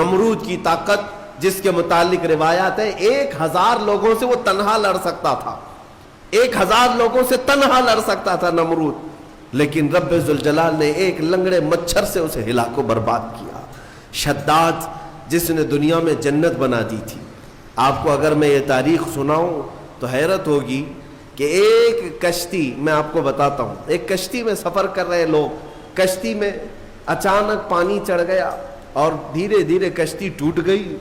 نمرود کی طاقت جس کے متعلق روایات ہے 1000 لوگوں سے وہ تنہا لڑ سکتا تھا، 1000 لوگوں سے تنہا لڑ سکتا تھا نمرود، لیکن رب ذوالجلال نے ایک لنگڑے مچھر سے اسے ہلاک و برباد کیا۔ شداد جس نے دنیا میں جنت بنا دی تھی، آپ کو اگر میں یہ تاریخ سناؤں تو حیرت ہوگی کہ ایک کشتی، میں آپ کو بتاتا ہوں، ایک کشتی میں سفر کر رہے لوگ، کشتی میں اچانک پانی چڑھ گیا اور دھیرے دھیرے کشتی ٹوٹ گئی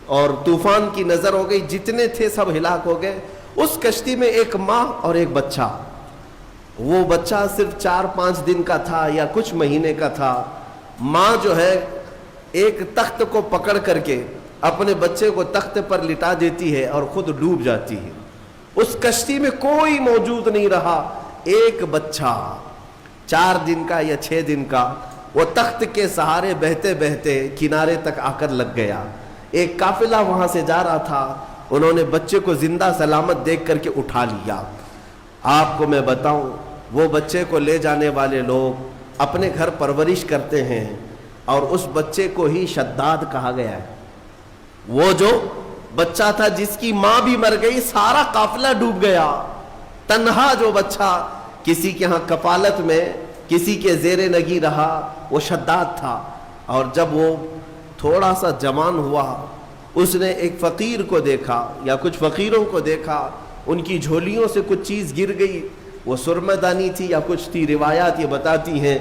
اور طوفان کی نظر ہو گئی، جتنے تھے سب ہلاک ہو گئے۔ اس کشتی میں ایک ماں اور ایک بچہ، وہ بچہ صرف 4-5 دن کا تھا یا کچھ مہینے کا تھا۔ ماں جو ہے ایک تخت کو پکڑ کر کے اپنے بچے کو تخت پر لٹا دیتی ہے اور خود ڈوب جاتی ہے۔ اس کشتی میں کوئی موجود نہیں رہا، ایک بچہ 4 دن کا یا 6 دن کا وہ تخت کے سہارے بہتے بہتے کنارے تک آ کر لگ گیا۔ ایک قافلہ وہاں سے جا رہا تھا، انہوں نے بچے کو زندہ سلامت دیکھ کر کے اٹھا لیا۔ آپ کو میں بتاؤں، وہ بچے کو لے جانے والے لوگ اپنے گھر پرورش کرتے ہیں اور اس بچے کو ہی شداد کہا گیا ہے۔ وہ جو بچہ تھا جس کی ماں بھی مر گئی، سارا قافلہ ڈوب گیا، تنہا جو بچہ کسی کے ہاں کفالت میں کسی کے زیر نگی رہا، وہ شداد تھا۔ اور جب وہ تھوڑا سا جوان ہوا، اس نے ایک فقیر کو دیکھا یا کچھ فقیروں کو دیکھا، ان کی جھولیوں سے کچھ چیز گر گئی، وہ سرمہ دانی تھی یا کچھ تھی۔ روایات یہ بتاتی ہیں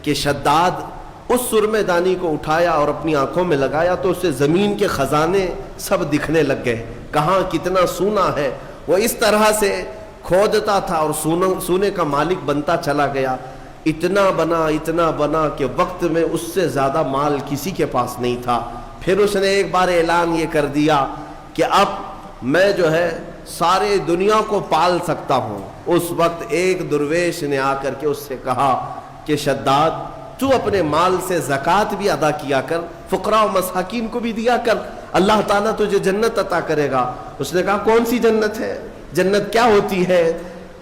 کہ شداد اس سرمہ دانی کو اٹھایا اور اپنی آنکھوں میں لگایا تو اسے زمین کے خزانے سب دکھنے لگ گئے، کہاں کتنا سونا ہے۔ وہ اس طرح سے کھودتا تھا اور سونے کا مالک بنتا چلا گیا، اتنا بنا کہ وقت میں اس سے زیادہ مال کسی کے پاس نہیں تھا۔ پھر اس نے ایک بار اعلان یہ کر دیا کہ اب میں جو ہے سارے دنیا کو پال سکتا ہوں۔ اس وقت ایک درویش نے آ کر کے اس سے کہا کہ شداد، تو اپنے مال سے زکوٰۃ بھی ادا کیا کر، فقراء و مساکین کو بھی دیا کر، اللہ تعالیٰ تجھے جنت عطا کرے گا۔ اس نے کہا کون سی جنت ہے؟ جنت کیا ہوتی ہے؟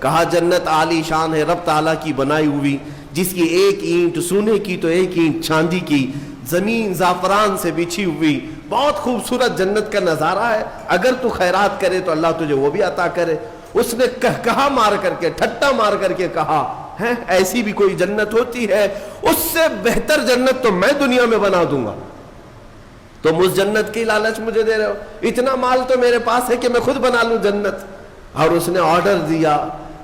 کہا جنت عالی شان ہے، رب تعالیٰ کی بنائی ہوئی، جس کی ایک اینٹ سونے کی تو ایک اینٹ چاندی کی، زمین زعفران سے بچھی ہوئی، بہت خوبصورت جنت کا نظارہ ہے، اگر تو خیرات کرے تو اللہ تجھے وہ بھی عطا کرے۔ اس نے کہا مار کر کے، ٹھٹا مار کر کے کہا ہے ایسی بھی کوئی جنت ہوتی ہے؟ اس سے بہتر جنت تو میں دنیا میں بنا دوں گا، تم اس جنت کی لالچ مجھے دے رہے ہو؟ اتنا مال تو میرے پاس ہے کہ میں خود بنا لوں جنت۔ اور اس نے آرڈر دیا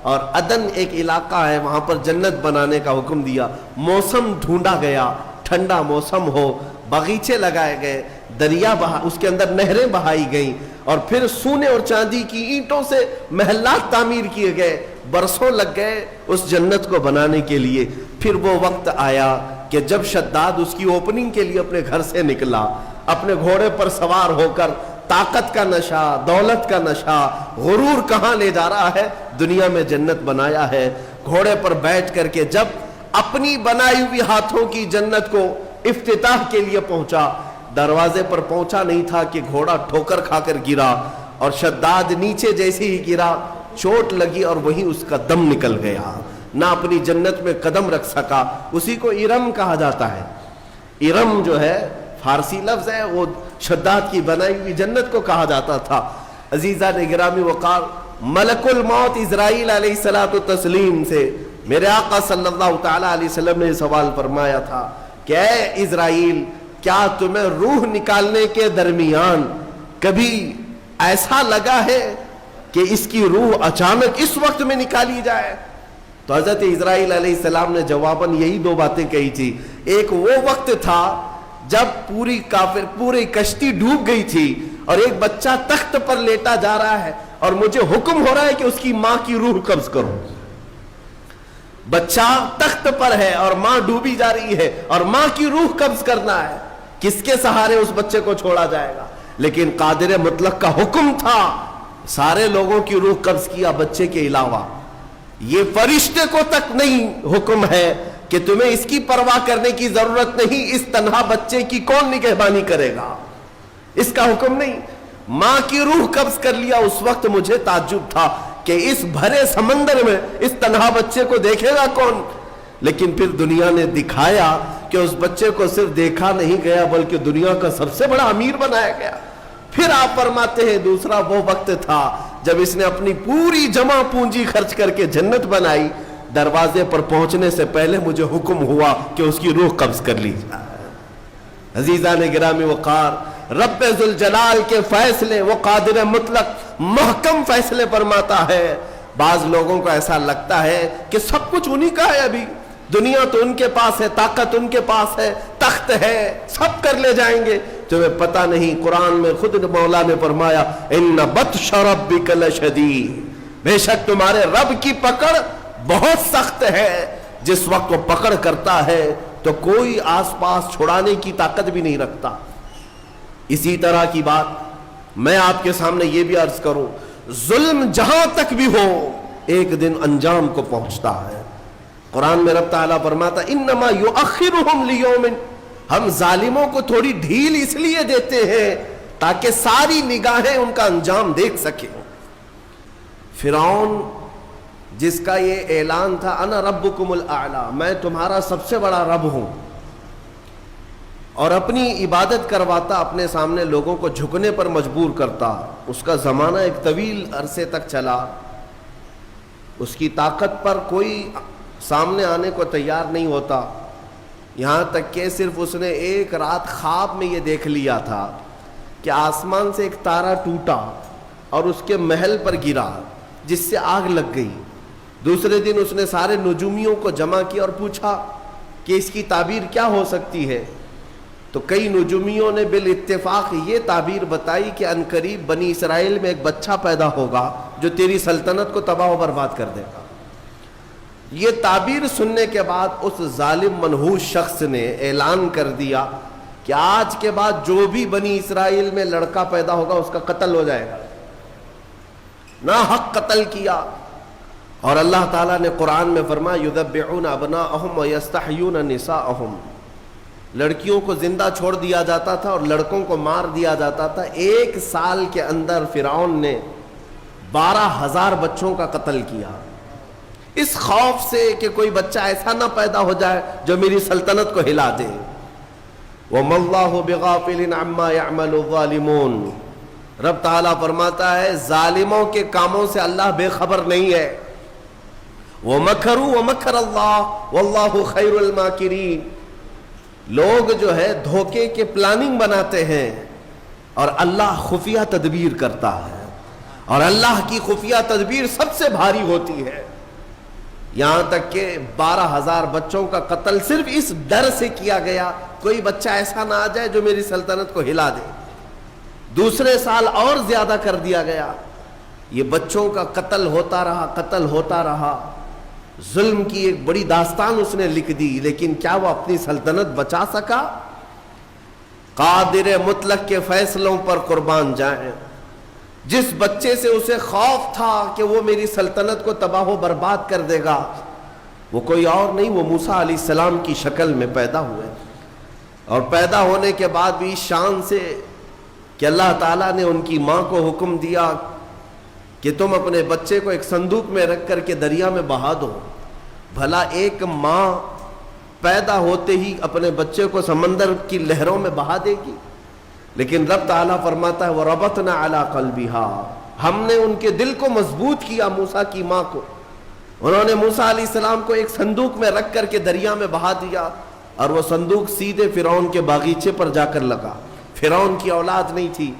اور عدن ایک علاقہ ہے، وہاں پر جنت بنانے کا حکم دیا۔ موسم ڈھونڈا گیا، ٹھنڈا موسم ہو، باغیچے لگائے گئے، دریا اس کے اندر نہریں بہائی گئیں، اور پھر سونے اور چاندی کی اینٹوں سے محلات تعمیر کیے گئے۔ برسوں لگ گئے اس جنت کو بنانے کے لیے۔ پھر وہ وقت آیا کہ جب شداد اس کی اوپننگ کے لیے اپنے گھر سے نکلا، اپنے گھوڑے پر سوار ہو کر، طاقت کا نشہ، دولت کا نشہ، غرور کہاں لے جا رہا ہے، دنیا میں جنت بنایا ہے۔ گھوڑے پر بیٹھ کر کے جب اپنی بنائی ہوئی ہاتھوں کی جنت کو افتتاح کے لیے پہنچا، دروازے پر پہنچا نہیں تھا کہ گھوڑا ٹھوکر کھا کر گرا، اور شداد نیچے جیسے ہی گرا چوٹ لگی اور وہیں اس کا دم نکل گیا، نہ اپنی جنت میں قدم رکھ سکا۔ اسی کو ارم کہا جاتا ہے۔ ارم جو ہے فارسی لفظ ہے، وہ شداد کی بنائی ہوئی جنت کو کہا جاتا تھا۔ عزیزان گرامی وقار، ملک الموت اسرائیل علیہ الصلوۃ والتسلیم سے میرے آقا صلی اللہ تعالی علیہ وسلم نے سوال فرمایا تھا کہ اے اسرائیل، کیا تمہیں روح نکالنے کے درمیان کبھی ایسا لگا ہے کہ اس کی روح اچانک اس وقت میں نکالی جائے؟ تو حضرت اسرائیل علیہ السلام نے جواباً یہی 2 باتیں کہی تھی۔ ایک وہ وقت تھا جب پوری کشتی ڈوب گئی تھی اور ایک بچہ تخت پر لیٹا جا رہا ہے اور مجھے حکم ہو رہا ہے کہ اس کی ماں کی روح قبض کرو۔ بچہ تخت پر ہے اور ماں ڈوبی جا رہی ہے اور ماں کی روح قبض کرنا ہے، کس کے سہارے اس بچے کو چھوڑا جائے گا؟ لیکن قادر مطلق کا حکم تھا، سارے لوگوں کی روح قبض کیا بچے کے علاوہ۔ یہ فرشتے کو تک نہیں حکم ہے کہ تمہیں اس کی پرواہ کرنے کی ضرورت نہیں، اس تنہا بچے کی کون نگہبانی کرے گا، اس کا حکم نہیں۔ ماں کی روح قبض کر لیا۔ اس وقت مجھے تعجب تھا کہ اس بھرے سمندر میں اس تنہا بچے کو دیکھے گا کون؟ لیکن پھر دنیا نے دکھایا کہ اس بچے کو صرف دیکھا نہیں گیا بلکہ دنیا کا سب سے بڑا امیر بنایا گیا۔ پھر آپ فرماتے ہیں دوسرا وہ وقت تھا جب اس نے اپنی پوری جمع پونجی خرچ کر کے جنت بنائی، دروازے پر پہنچنے سے پہلے مجھے حکم ہوا کہ اس کی روح قبض کر لی جائے۔ عزیزان گرامی وقار، رب ذوالجلال کے فیصلے، وہ قادر مطلق محکم فیصلے فرماتا ہے۔ بعض لوگوں کو ایسا لگتا ہے کہ سب کچھ انہی کا ہے، ابھی دنیا تو ان کے پاس ہے، طاقت ان کے پاس ہے، تخت ہے، سب کر لے جائیں گے۔ تمہیں پتہ نہیں، قرآن میں خود مولا نے فرمایا ان بطش ربک لشدید، بے شک تمہارے رب کی پکڑ بہت سخت ہے۔ جس وقت وہ پکڑ کرتا ہے تو کوئی آس پاس چھڑانے کی طاقت بھی نہیں رکھتا۔ اسی طرح کی بات میں آپ کے سامنے یہ بھی عرض کروں، ظلم جہاں تک بھی ہو ایک دن انجام کو پہنچتا ہے۔ قرآن میں رب تعالیٰ فرماتا انما یؤخرہم لیوم، ہم ظالموں کو تھوڑی ڈھیل اس لیے دیتے ہیں تاکہ ساری نگاہیں ان کا انجام دیکھ سکیں۔ فرعون جس کا یہ اعلان تھا انا ربکم الاعلی، میں تمہارا سب سے بڑا رب ہوں، اور اپنی عبادت کرواتا، اپنے سامنے لوگوں کو جھکنے پر مجبور کرتا، اس کا زمانہ ایک طویل عرصے تک چلا، اس کی طاقت پر کوئی سامنے آنے کو تیار نہیں ہوتا، یہاں تک کہ صرف اس نے ایک رات خواب میں یہ دیکھ لیا تھا کہ آسمان سے ایک تارا ٹوٹا اور اس کے محل پر گرا جس سے آگ لگ گئی۔ دوسرے دن اس نے سارے نجومیوں کو جمع کیا اور پوچھا کہ اس کی تعبیر کیا ہو سکتی ہے، تو کئی نجومیوں نے بالاتفاق یہ تعبیر بتائی کہ عنقریب بنی اسرائیل میں ایک بچہ پیدا ہوگا جو تیری سلطنت کو تباہ و برباد کر دے گا۔ یہ تعبیر سننے کے بعد اس ظالم منحوس شخص نے اعلان کر دیا کہ آج کے بعد جو بھی بنی اسرائیل میں لڑکا پیدا ہوگا اس کا قتل ہو جائے گا۔ ناحق قتل کیا، اور اللہ تعالیٰ نے قرآن میں فرمایا یذبحون ابناءہم ویستحیون نساءہم، لڑکیوں کو زندہ چھوڑ دیا جاتا تھا اور لڑکوں کو مار دیا جاتا تھا۔ 1 سال کے اندر فرعون نے 12,000 بچوں کا قتل کیا، اس خوف سے کہ کوئی بچہ ایسا نہ پیدا ہو جائے جو میری سلطنت کو ہلا دے۔ وَمَا اللَّهُ بِغَافِلٍ عَمَّا يَعْمَلُ الظَّالِمُونَ، رب تعالیٰ فرماتا ہے ظالموں کے کاموں سے اللہ بے خبر نہیں ہے۔ وَمَكَرُوا وَمَكَرَ اللَّهُ وَاللَّهُ خَيْرُ الْمَاكِرِينَ، لوگ جو ہے دھوکے کے پلاننگ بناتے ہیں اور اللہ خفیہ تدبیر کرتا ہے، اور اللہ کی خفیہ تدبیر سب سے بھاری ہوتی ہے۔ یہاں تک کہ 12,000 بچوں کا قتل صرف اس ڈر سے کیا گیا کوئی بچہ ایسا نہ آ جائے جو میری سلطنت کو ہلا دے۔ دوسرے سال اور زیادہ کر دیا گیا، یہ بچوں کا قتل ہوتا رہا، قتل ہوتا رہا۔ ظلم کی ایک بڑی داستان اس نے لکھ دی، لیکن کیا وہ اپنی سلطنت بچا سکا؟ قادر مطلق کے فیصلوں پر قربان جائیں۔ جس بچے سے اسے خوف تھا کہ وہ میری سلطنت کو تباہ و برباد کر دے گا، وہ کوئی اور نہیں، وہ موسیٰ علیہ السلام کی شکل میں پیدا ہوئے، اور پیدا ہونے کے بعد بھی شان سے کہ اللہ تعالیٰ نے ان کی ماں کو حکم دیا کہ تم اپنے بچے کو ایک صندوق میں رکھ کر کے دریا میں بہا دو۔ بھلا ایک ماں پیدا ہوتے ہی اپنے بچے کو سمندر کی لہروں میں بہا دے گی؟ لیکن رب تعالیٰ فرماتا ہے وَرَبَطْنَا عَلَىٰ قَلْبِهَا، ہم نے ان کے دل کو مضبوط کیا، موسیٰ کی ماں کو۔ انہوں نے موسیٰ علیہ السلام کو ایک صندوق میں رکھ کر کے دریا میں بہا دیا، اور وہ صندوق سیدھے فرعون کے باغیچے پر جا کر لگا۔ فرعون کی اولاد نہیں تھی،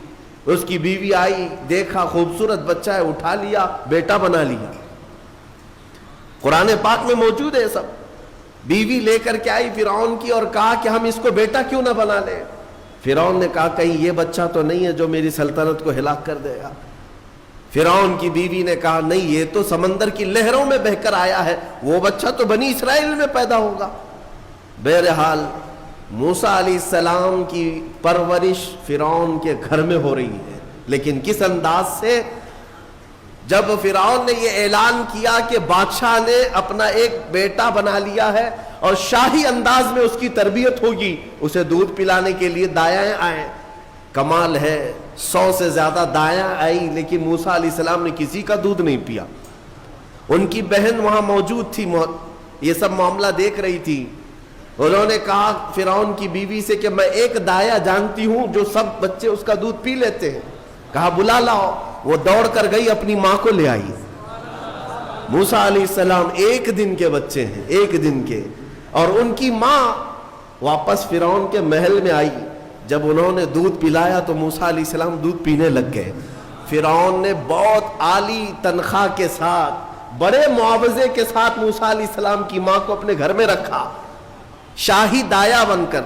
اس کی بیوی آئی، دیکھا خوبصورت بچہ ہے، اٹھا لیا، بیٹا بنا لیا۔ قرآن پاک میں موجود ہے سب۔ بیوی لے کر کے آئی فرعون کی اور کہا کہ ہم اس کو بیٹا کیوں نہ بنا لیں؟ فرعون نے کہا کہیں یہ بچہ تو نہیں ہے جو میری سلطنت کو ہلاک کر دے گا۔ فرعون کی بیوی نے کہا نہیں، یہ تو سمندر کی لہروں میں بہہ کر آیا ہے، وہ بچہ تو بنی اسرائیل میں پیدا ہوگا۔ بہرحال موسیٰ علیہ السلام کی پرورش فرعون کے گھر میں ہو رہی ہے، لیکن کس انداز سے؟ جب فرعون نے یہ اعلان کیا کہ بادشاہ نے اپنا ایک بیٹا بنا لیا ہے اور شاہی انداز میں اس کی تربیت ہوگی، اسے دودھ پلانے کے لیے دایائیں آئیں۔ کمال ہے، 100 سے زیادہ دایاں آئی، لیکن موسیٰ علیہ السلام نے کسی کا دودھ نہیں پیا۔ ان کی بہن وہاں موجود تھی، یہ سب معاملہ دیکھ رہی تھی۔ انہوں نے کہا فرعون کی بیوی سے کہ میں ایک دایا جانتی ہوں جو سب بچے اس کا دودھ پی لیتے ہیں. کہا بلا لاؤ. وہ دوڑ کر گئی, اپنی ماں کو لے آئی. موسیٰ علیہ السلام 1 دن کے بچے ہیں, 1 دن کے, اور ان کی ماں واپس فرعون کے محل میں آئی. جب انہوں نے دودھ پلایا تو موسیٰ علیہ السلام دودھ پینے لگ گئے. فرعون نے بہت عالی تنخواہ کے ساتھ, بڑے معاوضے کے ساتھ موسیٰ علیہ السلام کی ماں کو اپنے گھر میں رکھا, شاہی دایا بن کر.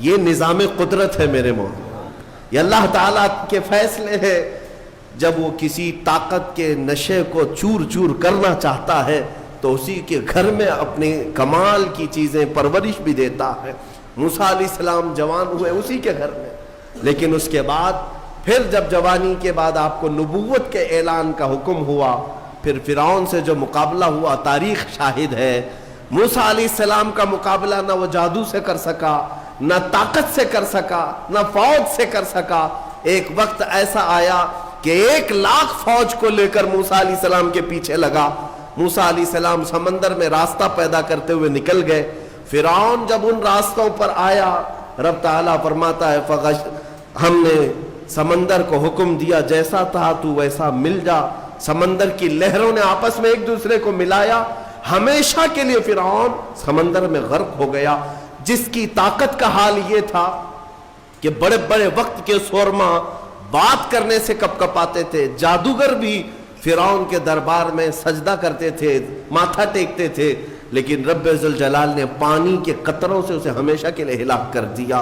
یہ نظام قدرت ہے میرے مولانا, یہ اللہ تعالیٰ کے فیصلے ہیں. جب وہ کسی طاقت کے نشے کو چور چور کرنا چاہتا ہے تو اسی کے گھر میں اپنے کمال کی چیزیں پرورش بھی دیتا ہے. موسیٰ علیہ السلام جوان ہوئے اسی کے گھر میں, لیکن اس کے بعد پھر جب جوانی کے بعد آپ کو نبوت کے اعلان کا حکم ہوا, پھر فرعون سے جو مقابلہ ہوا تاریخ شاہد ہے. موسیٰ علیہ السلام کا مقابلہ نہ وہ جادو سے کر سکا, نہ طاقت سے کر سکا, نہ فوج سے کر سکا. ایک وقت ایسا آیا کہ 1,00,000 فوج کو لے کر موسیٰ علیہ السلام کے پیچھے لگا. موسیٰ علیہ السلام سمندر میں راستہ پیدا کرتے ہوئے نکل گئے. فرعون جب ان راستوں پر آیا, رب تعالیٰ فرماتا ہے ہم نے سمندر کو حکم دیا جیسا تھا تو ویسا مل جا. سمندر کی لہروں نے آپس میں ایک دوسرے کو ملایا. ہمیشہ کے لیے فرعون سمندر میں غرق ہو گیا, جس کی طاقت کا حال یہ تھا کہ بڑے بڑے وقت کے سورما بات کرنے سے کپ کپاتے تھے. جادوگر بھی فرعون کے دربار میں سجدہ کرتے تھے, ماتھا ٹیکتے تھے, لیکن رب ذوالجلال نے پانی کے قطروں سے اسے ہمیشہ کے لیے ہلاک کر دیا.